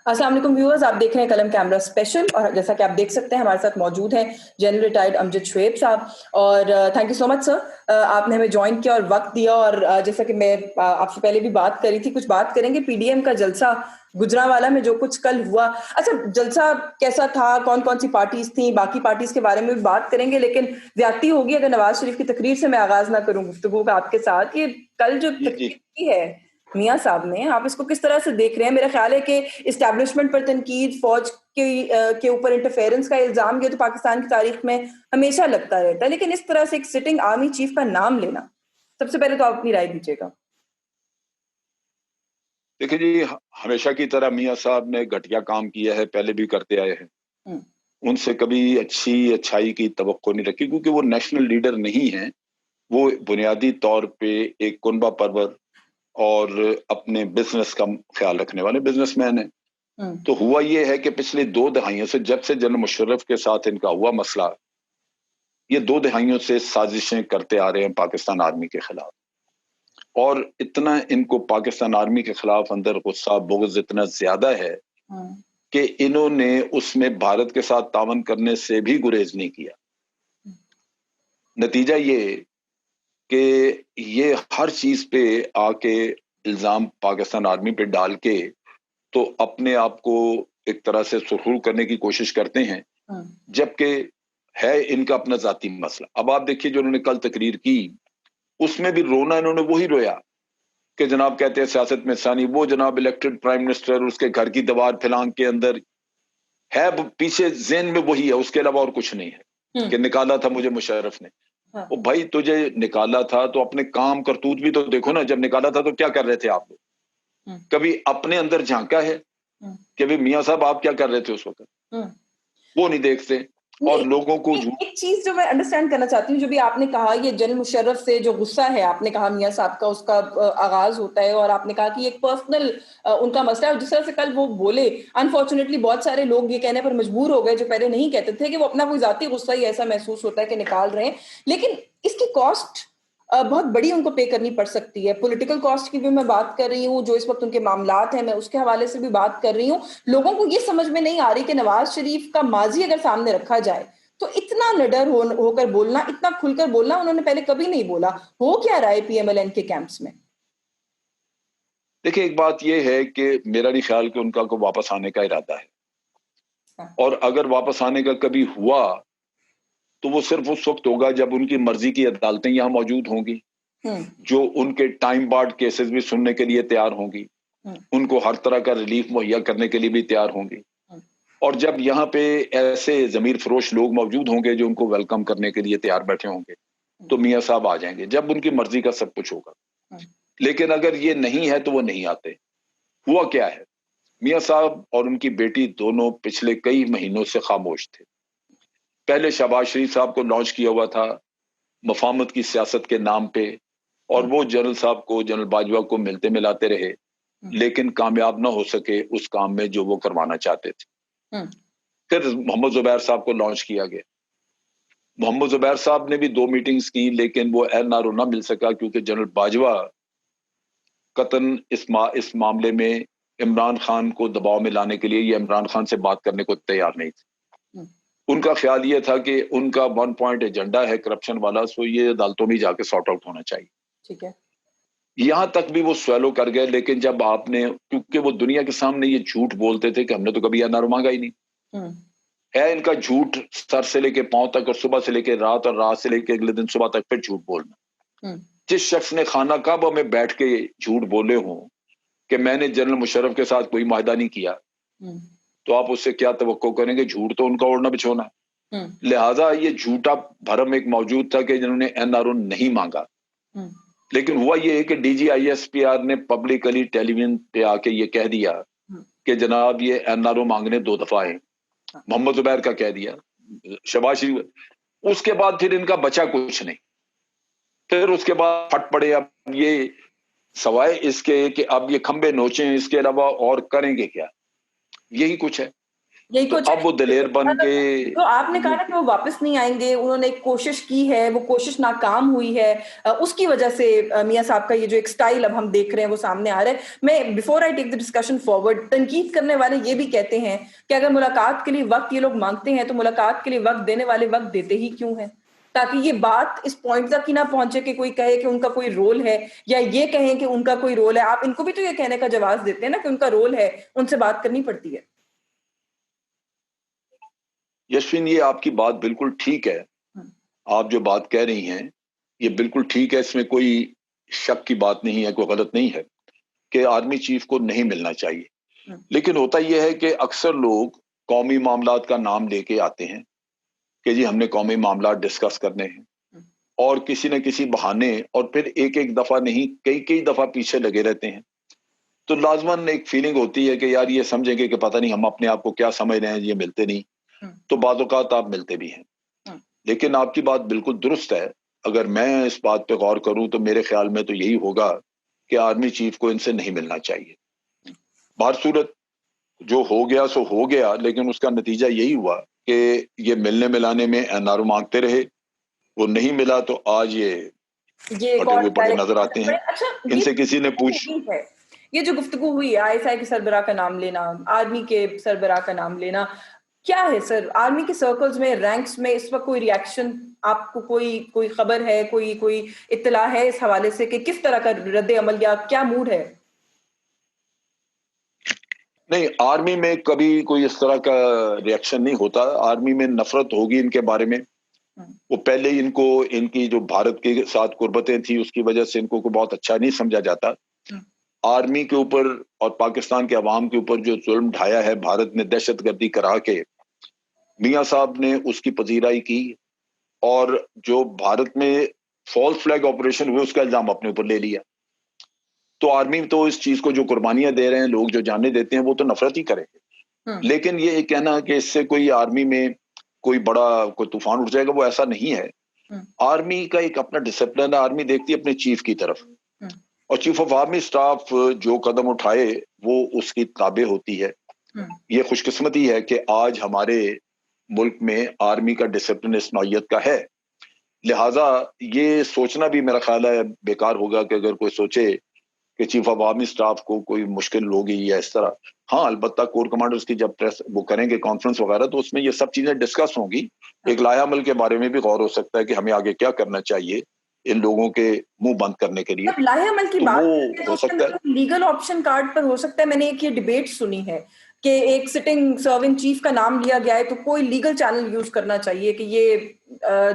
السلام علیکم ویورز، آپ دیکھ رہے ہیں قلم کیمرہ اسپیشل، اور جیسا کہ آپ دیکھ سکتے ہیں ہمارے ساتھ موجود ہیں جنرل ریٹائرڈ امجد شعیب صاحب. اور تھینک یو سو مچ سر، آپ نے ہمیں جوائن کیا اور وقت دیا. اور جیسا کہ میں آپ سے پہلے بھی بات کری تھی، کچھ بات کریں گے پی ڈی ایم کا جلسہ گجرانوالہ میں جو کچھ کل ہوا. اچھا، جلسہ کیسا تھا، کون کون سی پارٹیز تھیں، باقی پارٹیز کے بارے میں بھی بات کریں گے. لیکن زیادتی ہوگی اگر نواز شریف کی تقریر سے میں آغاز نہ کروں گفتگو کا آپ کے ساتھ. یہ کل جو تقریر کی ہے میاں صاحب نے، آپ اس کو کس طرح سے دیکھ رہے ہیں؟ میرا خیال ہے کہ اسٹیبلشمنٹ پر تنقید، فوج کے اوپر انٹرفیئرنس کا الزام، یہ تو پاکستان کی تاریخ میں ہمیشہ لگتا رہتا ہے، لیکن اس طرح سے ایک سٹنگ آرمی چیف کا نام لینا، سب سے پہلے تو آپ اپنی رائے دیجیے گا. دیکھیں جی، ہمیشہ کی طرح میاں صاحب نے گھٹیا کام کیا ہے، پہلے بھی کرتے آئے ہیں. ان سے کبھی اچھائی کی توقع نہیں رکھی، کیونکہ وہ نیشنل لیڈر نہیں ہیں. وہ بنیادی طور پہ ایک کنبہ پرور اور اپنے بزنس کا خیال رکھنے والے بزنس مین ہیں. تو ہوا یہ ہے کہ پچھلی 2 دہائیوں سے، جب سے جنرل مشرف کے ساتھ ان کا ہوا مسئلہ، یہ 2 دہائیوں سے سازشیں کرتے آ رہے ہیں پاکستان آرمی کے خلاف. اور اتنا ان کو پاکستان آرمی کے خلاف اندر غصہ بغض اتنا زیادہ ہے کہ انہوں نے اس میں بھارت کے ساتھ تعاون کرنے سے بھی گریز نہیں کیا. نتیجہ یہ کہ یہ ہر چیز پہ آ کے الزام پاکستان آرمی پہ ڈال کے تو اپنے آپ کو ایک طرح سے سرخرو کرنے کی کوشش کرتے ہیں، جبکہ ہے ان کا اپنا ذاتی مسئلہ. اب آپ دیکھیے جو انہوں نے کل تقریر کی، اس میں بھی رونا انہوں نے وہی رویا کہ جناب کہتے ہیں سیاست میں ثانی، وہ جناب الیکٹڈ پرائم منسٹر اس کے گھر کی دیوار پھلانگ کے اندر ہے، پیچھے ذہن میں وہی ہے، اس کے علاوہ اور کچھ نہیں ہے کہ نکالا تھا مجھے مشرف نے. وہ بھائی تجھے نکالا تھا تو اپنے کام کرتوت بھی تو دیکھو نا. جب نکالا تھا تو کیا کر رہے تھے آپ لوگ؟ کبھی اپنے اندر جھانکا ہے کہ بھی میاں صاحب آپ کیا کر رہے تھے اس وقت؟ وہ نہیں دیکھتے. اور لوگوں کو ایک چیز جو میں انڈرسٹینڈ کرنا چاہتی ہوں، جو بھی آپ نے کہا، یہ جنرل مشرف سے جو غصہ ہے، آپ نے کہا میاں صاحب کا اس کا آغاز ہوتا ہے، اور آپ نے کہا کہ ایک پرسنل ان کا مسئلہ ہے. اور جس طرح سے کل وہ بولے، انفارچونیٹلی بہت سارے لوگ یہ کہنے پر مجبور ہو گئے جو پہلے نہیں کہتے تھے، کہ وہ اپنا کوئی ذاتی غصہ ہی ایسا محسوس ہوتا ہے کہ نکال رہے ہیں. لیکن اس کی کاسٹ بہت بڑی ان کو پے کرنی پڑ سکتی ہے. پولیٹیکل کاسٹ کی بھی میں بات کر رہی ہوں، جو اس وقت ان کے معاملات ہیں میں اس کے حوالے سے بھی بات کر رہی ہوں. لوگوں کو یہ سمجھ میں نہیں آ رہی کہ نواز شریف کا ماضی اگر سامنے رکھا جائے تو اتنا نڈر ہو کر بولنا، اتنا کھل کر بولنا انہوں نے پہلے کبھی نہیں بولا. ہو کیا رہا ہے پی ایم ایل این کے کیمپس میں؟ دیکھیں، ایک بات یہ ہے کہ میرا نہیں خیال کہ ان کا کوئی واپس آنے کا ارادہ ہے، اور اگر واپس آنے کا کبھی ہوا تو وہ صرف اس وقت ہوگا جب ان کی مرضی کی عدالتیں یہاں موجود ہوں گی، جو ان کے ٹائم بارڈ کیسز بھی سننے کے لیے تیار ہوں گی، ان کو ہر طرح کا ریلیف مہیا کرنے کے لیے بھی تیار ہوں گی. اور جب یہاں پہ ایسے ضمیر فروش لوگ موجود ہوں گے جو ان کو ویلکم کرنے کے لیے تیار بیٹھے ہوں گے، تو میاں صاحب آ جائیں گے جب ان کی مرضی کا سب کچھ ہوگا. لیکن اگر یہ نہیں ہے تو وہ نہیں آتے. ہوا کیا ہے، میاں صاحب اور ان کی بیٹی دونوں پچھلے کئی مہینوں سے خاموش تھے. پہلے شہباز شریف صاحب کو لانچ کیا ہوا تھا مفاہمت کی سیاست کے نام پہ، اور وہ جنرل صاحب کو، جنرل باجوہ کو ملتے ملاتے رہے، لیکن کامیاب نہ ہو سکے اس کام میں جو وہ کروانا چاہتے تھے. پھر محمد زبیر صاحب کو لانچ کیا گیا. محمد زبیر صاحب نے بھی 2 میٹنگز کی، لیکن وہ این آر او نہ مل سکا، کیونکہ جنرل باجوہ قطن اس معاملے میں عمران خان کو دباؤ میں لانے کے لیے یہ عمران خان سے بات کرنے کو تیار نہیں تھے. ان کا خیال یہ تھا کہ ان کا 1 پوائنٹ ایجنڈا ہے کرپشن والا، سو یہ عدالتوں میں جا کے سارٹ آؤٹ ہونا چاہیے. ٹھیک ہے، یہاں تک بھی وہ سویلو کر گئے. لیکن جب آپ نے، کیونکہ وہ دنیا کے سامنے یہ جھوٹ بولتے تھے کہ ہم نے تو کبھی این آر او مانگا ہی نہیں ہے. ان کا جھوٹ سر سے لے کے پاؤں تک، اور صبح سے لے کے رات، اور رات سے لے کے اگلے دن صبح تک پھر جھوٹ بولنا. جس شخص نے خانہ کعبہ میں بیٹھ کے جھوٹ بولے ہوں کہ میں نے جنرل مشرف کے ساتھ کوئی معاہدہ نہیں کیا، تو آپ اس سے کیا توقع کریں گے؟ جھوٹ تو ان کا اوڑھنا بچھونا ہے. لہٰذا یہ جھوٹا بھرم ایک موجود تھا کہ جنہوں نے این آر او نہیں مانگا. لیکن ہوا یہ ہے کہ D G I S P R نے پبلکلی ٹیلی ویژن پہ آ کے یہ کہہ دیا کہ جناب یہ این آر او مانگنے 2 دفعہ ہیں. محمد زبیر کا کہہ دیا، شہباز شریف. اس کے بعد پھر ان کا بچا کچھ نہیں. پھر اس کے بعد پھٹ پڑے. اب یہ سوائے اس کے کہ اب یہ کھمبے نوچیں، اس کے علاوہ اور کریں گے کیا؟ یہی کچھ ہے. یہی تو کچھ اب وہ دلیر بن کے تو آپ نے کہا نا کہ وہ واپس نہیں آئیں گے, انہوں نے ایک کوشش کی ہے, وہ کوشش ناکام ہوئی ہے, اس کی وجہ سے میاں صاحب کا یہ جو ایک سٹائل اب ہم دیکھ رہے ہیں وہ سامنے آ رہا ہے. میں before I take the discussion forward, تنقید کرنے والے یہ بھی کہتے ہیں کہ اگر ملاقات کے لیے وقت یہ لوگ مانگتے ہیں تو ملاقات کے لیے وقت دینے والے وقت دیتے ہی کیوں ہیں, تاکہ یہ بات اس پوائنٹ تک ہی نہ پہنچے کہ کوئی کہے کہ ان کا کوئی رول ہے, یا یہ کہیں کہ ان کا کوئی رول ہے. آپ ان کو بھی تو یہ کہنے کا جواز دیتے ہیں نا کہ ان کا رول ہے, ان سے بات کرنی پڑتی ہے. یشوین, یہ آپ کی بات بالکل ٹھیک ہے, آپ جو بات کہہ رہی ہیں یہ بالکل ٹھیک ہے, اس میں کوئی شک کی بات نہیں ہے, کوئی غلط نہیں ہے کہ آرمی چیف کو نہیں ملنا چاہیے. لیکن ہوتا یہ ہے کہ اکثر لوگ قومی معاملات کا نام لے کے آتے ہیں کہ جی ہم نے قومی معاملات ڈسکس کرنے ہیں, اور کسی نہ کسی بہانے, اور پھر ایک ایک دفعہ نہیں کئی دفعہ پیچھے لگے رہتے ہیں. تو لازماً ایک فیلنگ ہوتی ہے کہ یار یہ سمجھیں گے کہ پتہ نہیں ہم اپنے آپ کو کیا سمجھ رہے ہیں, یہ ملتے نہیں. تو بعض اوقات آپ ملتے بھی ہیں. لیکن آپ کی بات بالکل درست ہے. اگر میں اس بات پہ غور کروں تو میرے خیال میں تو یہی ہوگا کہ آرمی چیف کو ان سے نہیں ملنا چاہیے. بہر صورت جو ہو گیا سو ہو گیا, لیکن اس کا نتیجہ یہی ہوا کہ یہ ملنے ملانے میں NRO مانگتے رہے, وہ نہیں ملا تو آج یہ پھٹے ہوئے پڑے نظر آتے ہیں. ان سے کسی نے یہ جو گفتگو ہوئی ISI کے سربراہ کا نام لینا, آرمی کے سربراہ کا نام لینا, کیا ہے سر آرمی کے سرکلز میں, رینکس میں اس وقت کوئی ریاکشن آپ کو, کوئی خبر ہے, کوئی اطلاع ہے اس حوالے سے کہ کس طرح کا رد عمل یا کیا موڈ ہے؟ نہیں, آرمی میں کبھی کوئی اس طرح کا ریاکشن نہیں ہوتا. آرمی میں نفرت ہوگی ان کے بارے میں. وہ پہلے ان کی جو بھارت کے ساتھ قربتیں تھیں اس کی وجہ سے ان کو بہت اچھا نہیں سمجھا جاتا. آرمی کے اوپر اور پاکستان کے عوام کے اوپر جو ظلم ڈھایا ہے بھارت نے دہشت گردی کرا کے, میاں صاحب نے اس کی پذیرائی کی, اور جو بھارت میں فالس فلیگ آپریشن ہوئے اس کا الزام اپنے اوپر لے لیا. تو آرمی تو اس چیز کو جو قربانیاں دے رہے ہیں لوگ, جو جانے دیتے ہیں, وہ تو نفرت ہی کریں گے. لیکن یہ کہنا کہ اس سے کوئی آرمی میں کوئی بڑا کوئی طوفان اٹھ جائے گا, وہ ایسا نہیں ہے. آرمی کا ایک اپنا ڈسپلن ہے. آرمی دیکھتی ہے اپنے چیف کی طرف, اور چیف آف آرمی سٹاف جو قدم اٹھائے وہ اس کی تابع ہوتی ہے. یہ خوش قسمتی ہے کہ آج ہمارے ملک میں آرمی کا ڈسپلن اس نوعیت کا ہے. لہٰذا یہ سوچنا بھی میرا خیال ہے بیکار ہوگا کہ اگر کوئی سوچے کہ چیف آف آرمی سٹاف کو کوئی مشکل ہوگی یا اس طرح. ہاں, البتہ کور کمانڈرز کی جب پریس وہ کریں گے کانفرنس وغیرہ, تو اس میں یہ سب چیزیں ڈسکس ہوں گی. ایک لائحہ عمل کے بارے میں بھی غور ہو سکتا ہے کہ ہمیں آگے کیا کرنا چاہیے ان لوگوں کے منہ بند کرنے کے لیے. لائحہ عمل کی بات ہو سکتا ہے لیگل آپشن کارڈ پر ہو سکتا ہے. میں نے ایک یہ ڈیبیٹ سنی ہے کہ ایک سٹنگ سرونگ چیف کا نام لیا گیا ہے تو کوئی لیگل چینل یوز کرنا چاہیے کہ یہ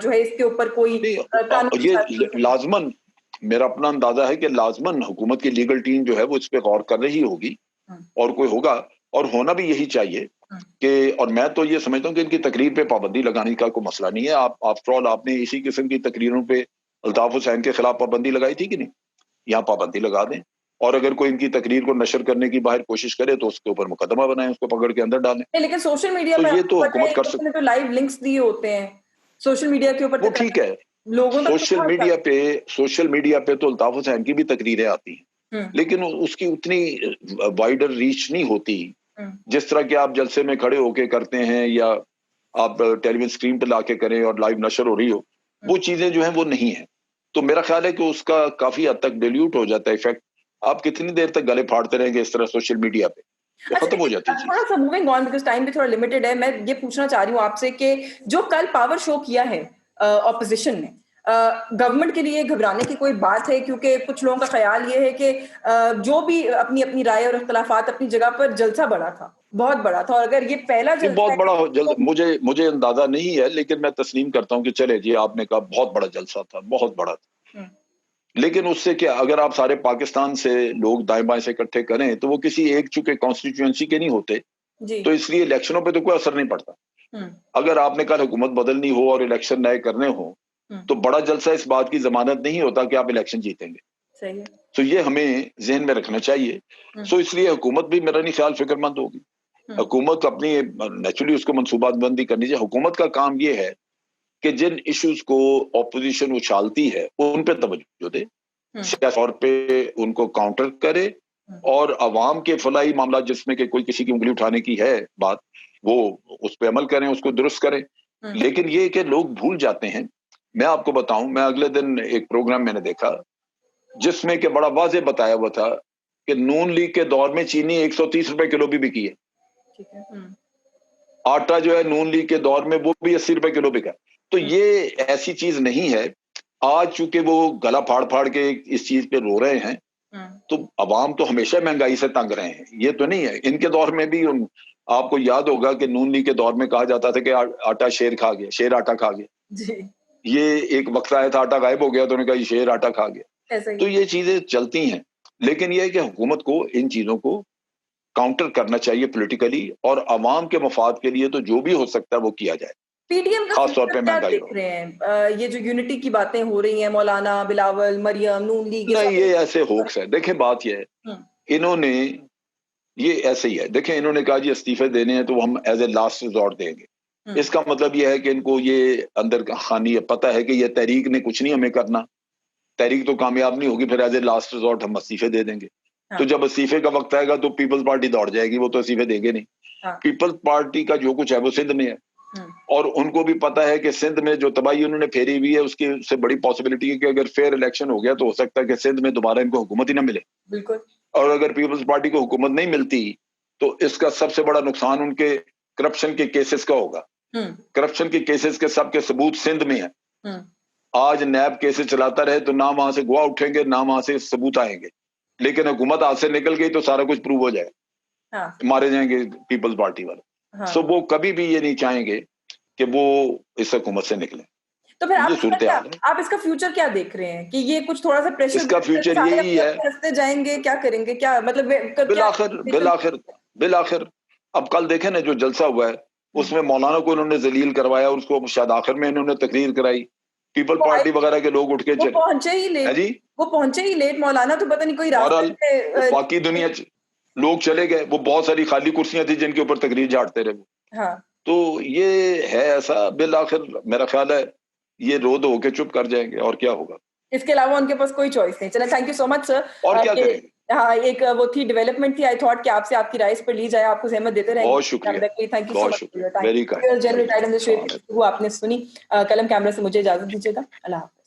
جو ہے اس کے اوپر کوئی یہ لازماً, میرا اپنا اندازہ ہے کہ لازماً حکومت کی لیگل ٹیم جو ہے وہ اس پہ غور کر رہی ہوگی, اور کوئی ہوگا, اور ہونا بھی یہی چاہیے کہ, اور میں تو یہ سمجھتا ہوں کہ ان کی تقریر پہ پابندی لگانے کا کوئی مسئلہ نہیں ہے. آفٹر آل آپ نے اسی قسم کی تقریروں پہ الطاف حسین کے خلاف پابندی لگائی تھی کہ نہیں؟ یہاں پابندی لگا دیں, اور اگر کوئی ان کی تقریر کو نشر کرنے کی باہر کوشش کرے تو اس کے اوپر مقدمہ بنائیں, اس کو پکڑ کے اندر ڈالیں. لیکن سوشل میڈیا تو پہ یہ تو حکومت کر سکتی, تو لائیو لنکس دیے ہوتے ہیں سوشل میڈیا کے اوپر, وہ ٹھیک ہے. لوگوں سوشل میڈیا پہ تو الطاف حسین کی بھی تقریریں آتی ہیں, لیکن اس کی اتنی وائڈر ریچ نہیں ہوتی جس طرح کہ آپ جلسے میں کھڑے ہو کے کرتے ہیں, یا آپ ٹیلی ویژن اسکرین پہ لا کے کریں اور لائیو نشر ہو رہی ہو. وہ چیزیں جو ہیں وہ نہیں ہیں. تو میرا خیال ہے کہ اس کا کافی حد تک ڈیلیوٹ ہو جاتا ہے افیکٹ. آپ کتنی دیر تک گلے پھاڑتے رہیں گے اس طرح سوشل میڈیا پہ, ختم ہو جاتی ہے. تھوڑا سا موونگ آن بیکاز ٹائم بھی تھوڑا لمیٹڈ ہے. میں یہ پوچھنا چاہ رہی ہوں آپ سے کہ جو کل پاور شو کیا ہے اپوزیشن نے, گورنمنٹ کے لیے گھبرانے کی کوئی بات ہے؟ کیونکہ کچھ لوگوں کا خیال یہ ہے کہ جو بھی اپنی رائے اور اختلافات اپنی جگہ پر, جلسہ بڑا تھا, بہت بڑا تھا, اور اگر یہ پہلا جلسہ بہت بڑا مجھے اندازہ نہیں ہے, لیکن میں تسلیم کرتا ہوں کہ چلے جی آپ نے کہا بہت بڑا جلسہ تھا, بہت بڑا تھا. لیکن اس سے کیا, اگر آپ سارے پاکستان سے لوگ دائیں بائیں سے اکٹھے کریں تو وہ کسی ایک چونکہ کانسٹیٹوئنسی کے نہیں ہوتے, تو اس لیے الیکشنوں پہ تو کوئی اثر نہیں پڑتا. اگر آپ نے کل حکومت بدلنی ہو اور الیکشن نئے کرنے ہوں تو بڑا جلسہ اس بات کی ضمانت نہیں ہوتا کہ آپ الیکشن جیتیں گے. تو یہ ہمیں ذہن میں رکھنا چاہیے. سو اس لیے حکومت بھی میرا نہیں خیال فکر مند ہوگی. حکومت اپنی نیچرلی اس کو منصوبات بندی کرنی چاہیے. حکومت کا کام یہ ہے کہ جن ایشوز کو اپوزیشن اچھالتی ہے ان پہ توجہ دے, سیاسی طور پہ ان کو کاؤنٹر کرے, اور عوام کے فلاحی معاملات جس میں کہ کوئی کسی کی انگلی اٹھانے کی ہے بات، وہ اس پہ عمل کریں، اس کو درست کریں. لیکن یہ کہ لوگ بھول جاتے ہیں. میں آپ کو بتاؤں، میں اگلے دن ایک پروگرام میں نے دیکھا جس میں کہ بڑا واضح بتایا ہوا تھا کہ نون لیگ کے دور میں چینی 130 روپے کلو بھی بکی ہے. آٹا جو ہے نون لیگ کے دور میں وہ بھی 80 روپے کلو بکا. تو یہ ایسی چیز نہیں ہے. آج چونکہ وہ گلا پھاڑ پھاڑ کے اس چیز پہ رو رہے ہیں، تو عوام تو ہمیشہ مہنگائی سے تنگ رہے ہیں. یہ تو نہیں ہے. ان کے دور میں بھی آپ کو یاد ہوگا کہ نون لیگ کے دور میں کہا جاتا تھا کہ آٹا شیر کھا گیا، شیر آٹا کھا گیا. یہ ایک وقت آیا تھا آٹا غائب ہو گیا تو انہوں نے کہا یہ شیر آٹا کھا گیا. تو یہ چیزیں چلتی ہیں. لیکن یہ ہے کہ حکومت کو ان چیزوں کو کاؤنٹر کرنا چاہیے پولیٹیکلی، اور عوام کے مفاد کے لیے تو جو بھی ہو سکتا ہے وہ کیا جائے. پی ڈی ایم کا خاص طور پہ کیا مہنگائی دیکھ رہے ہیں؟ یہ جو یونٹی کی باتیں ہو رہی ہیں، مولانا بلاول، مریم، نون لیگ، نہیں، یہ ایسے ہوکس ہے. دیکھیں بات یہ ہے، انہوں نے یہ ایسے ہی ہے. دیکھیں انہوں نے کہا جی استعفے دینے ہیں تو ہم ایز اے لاسٹ ریزورٹ دیں گے. اس کا مطلب یہ ہے کہ ان کو یہ اندر خانی پتہ ہے کہ یہ تحریک نے کچھ نہیں ہمیں کرنا، تحریک تو کامیاب نہیں ہوگی، پھر ایز اے لاسٹ ریزورٹ ہم استعفے دے دیں گے. تو جب استعفے کا وقت آئے گا تو پیپلز پارٹی دوڑ جائے گی، وہ تو استعفے دیں گے نہیں. پیپلز پارٹی کا جو کچھ ہے وہ سندھ میں ہے، اور ان کو بھی پتا ہے کہ سندھ میں جو تباہی انہوں نے پھیری ہوئی ہے اس کی سے بڑی پاسبلٹی ہے کہ اگر فیئر الیکشن ہو گیا تو ہو سکتا ہے کہ سندھ میں دوبارہ ان کو حکومت ہی نہ ملے. بالکل. اور اگر پیپلز پارٹی کو حکومت نہیں ملتی تو اس کا سب سے بڑا نقصان ان کے کرپشن کے کیسز کا ہوگا. کرپشن کے کیسز کے سب کے ثبوت سندھ میں ہیں. آج نیب کیسز چلاتا رہے تو نہ وہاں سے گواہ اٹھیں گے، نہ وہاں سے ثبوت آئیں گے. لیکن حکومت ہاتھ سے نکل گئی تو سارا کچھ پروو ہو جائے، مارے جائیں گے پیپلز پارٹی والے. سو وہ کبھی بھی یہ نہیں چاہیں گے کہ وہ اس حکومت سے نکلیں. تو پھر صورتحال ہے. آپ اس کا فیوچر کیا دیکھ رہے ہیں کہ یہ کچھ تھوڑا سا پریشر اس کا فیوچر یہی ہے، رستے جائیں گے، کیا کریں گے، کیا مطلب بالآخر اب کل دیکھیں نا جو جلسہ ہوا ہے اس میں مولانا کو انہوں نے ذلیل کروایا، اور اس کو شاید آخر میں انہوں نے تقریر کرائی. پیپل پارٹی وغیرہ کے لوگ اٹھ کے وہ پہنچے ہی لیٹ. مولانا تو پتہ نہیں کوئی راستہ، باقی دنیا لوگ چلے گئے. وہ بہت ساری خالی کرسیاں تھیں جن کے اوپر تقریر جھاڑتے رہے. تو یہ ہے ایسا. بالآخر میرا خیال ہے یہ رو دو کے چپ کر جائیں گے، اور کیا ہوگا. اس کے علاوہ ان کے پاس کوئی چوائس نہیں. چلیں، تھینک یو سو مچ سر. اور کیا کریں گے. ہاں، ایک وہ تھی ڈیولپمنٹ تھی. آئی تھاٹ کہ آپ سے آپ کی رائے پر لی جائے. آپ کو زحمت دیتے رہیں گے. بہت شکریہ، تھینک یو سو بہت مچ. شکریہ. General tied in the shape وہ آپ نے سنی. قلم کیمرہ سے مجھے اجازت دیجیے گا. اللہ حافظ.